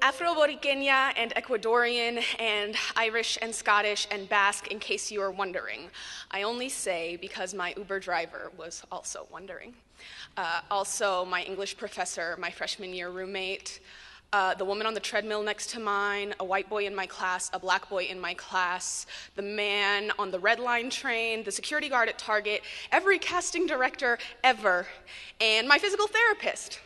Afro-Boriqueña and Ecuadorian and Irish and Scottish and Basque, in case you are wondering. I only say because my Uber driver was also wondering. Also, my English professor, my freshman year roommate, the woman on the treadmill next to mine, a white boy in my class, a black boy in my class, the man on the Red Line train, the security guard at Target, every casting director ever, and my physical therapist.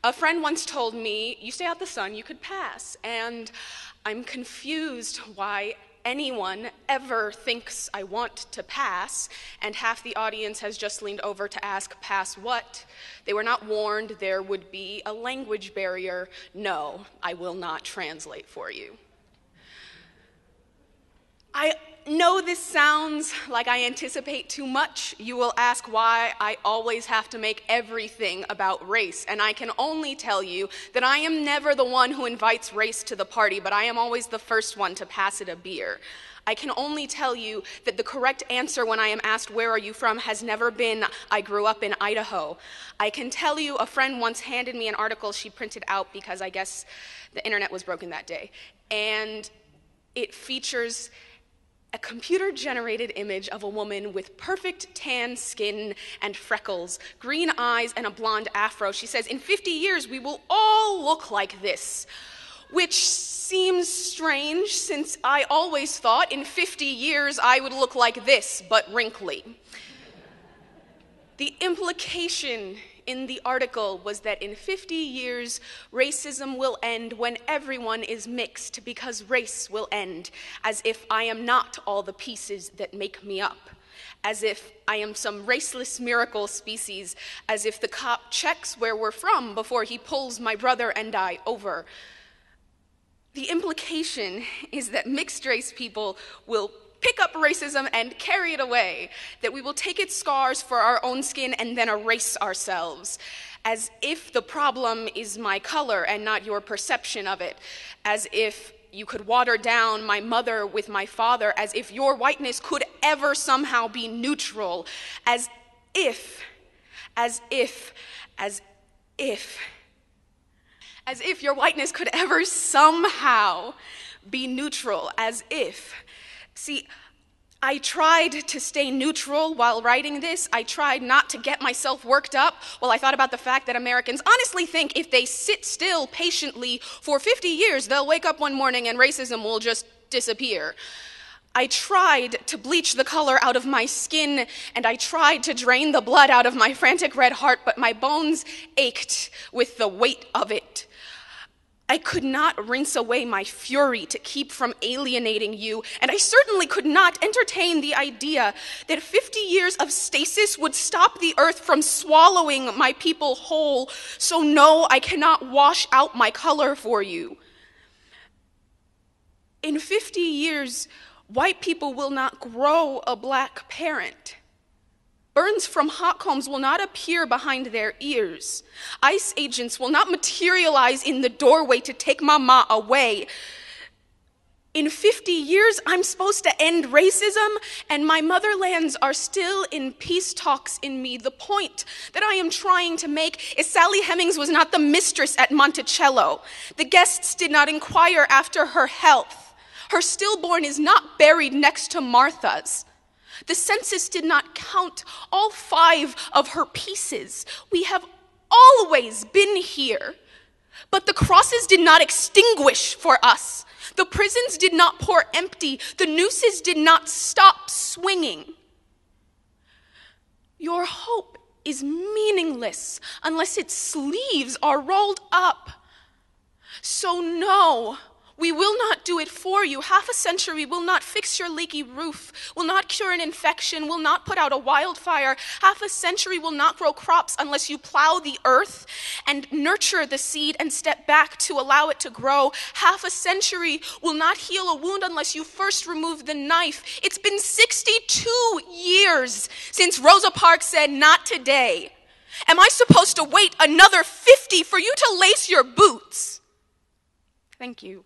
A friend once told me, you stay out the sun, you could pass. And I'm confused why anyone ever thinks I want to pass, and half the audience has just leaned over to ask, pass what? They were not warned there would be a language barrier. No, I will not translate for you. I know this sounds like I anticipate too much. You will ask why I always have to make everything about race, and I can only tell you that I am never the one who invites race to the party, but I am always the first one to pass it a beer. I can only tell you that the correct answer when I am asked where are you from has never been I grew up in Idaho. I can tell you a friend once handed me an article she printed out because I guess the internet was broken that day, and it features a computer-generated image of a woman with perfect tan skin and freckles, green eyes, and a blonde afro. She says, in 50 years, we will all look like this, which seems strange since I always thought in 50 years I would look like this, but wrinkly. The implication in the article was that in 50 years, racism will end when everyone is mixed because race will end, as if I am not all the pieces that make me up, as if I am some raceless miracle species, as if the cop checks where we're from before he pulls my brother and I over. The implication is that mixed race people will pick up racism and carry it away, that we will take its scars for our own skin and then erase ourselves, as if the problem is my color and not your perception of it, as if you could water down my mother with my father, as if your whiteness could ever somehow be neutral, as if your whiteness could ever somehow be neutral, as if. See, I tried to stay neutral while writing this. I tried not to get myself worked up while I thought about the fact that Americans honestly think if they sit still patiently for 50 years, they'll wake up one morning and racism will just disappear. I tried to bleach the color out of my skin, and I tried to drain the blood out of my frantic red heart, but my bones ached with the weight of it. I could not rinse away my fury to keep from alienating you, and I certainly could not entertain the idea that 50 years of stasis would stop the earth from swallowing my people whole, so no, I cannot wash out my color for you. In 50 years, white people will not grow a black parent. Burns from hot combs will not appear behind their ears. ICE agents will not materialize in the doorway to take mama away. In 50 years, I'm supposed to end racism, and my motherlands are still in peace talks in me. The point that I am trying to make is Sally Hemings was not the mistress at Monticello. The guests did not inquire after her health. Her stillborn is not buried next to Martha's. The census did not count all 5 of her pieces. We have always been here, but the crosses did not extinguish for us. The prisons did not pour empty. The nooses did not stop swinging. Your hope is meaningless unless its sleeves are rolled up. So no, we will not do it for you. Half a century will not fix your leaky roof, will not cure an infection, will not put out a wildfire. Half a century will not grow crops unless you plow the earth and nurture the seed and step back to allow it to grow. Half a century will not heal a wound unless you first remove the knife. It's been 62 years since Rosa Parks said, "Not today." Am I supposed to wait another 50 for you to lace your boots? Thank you.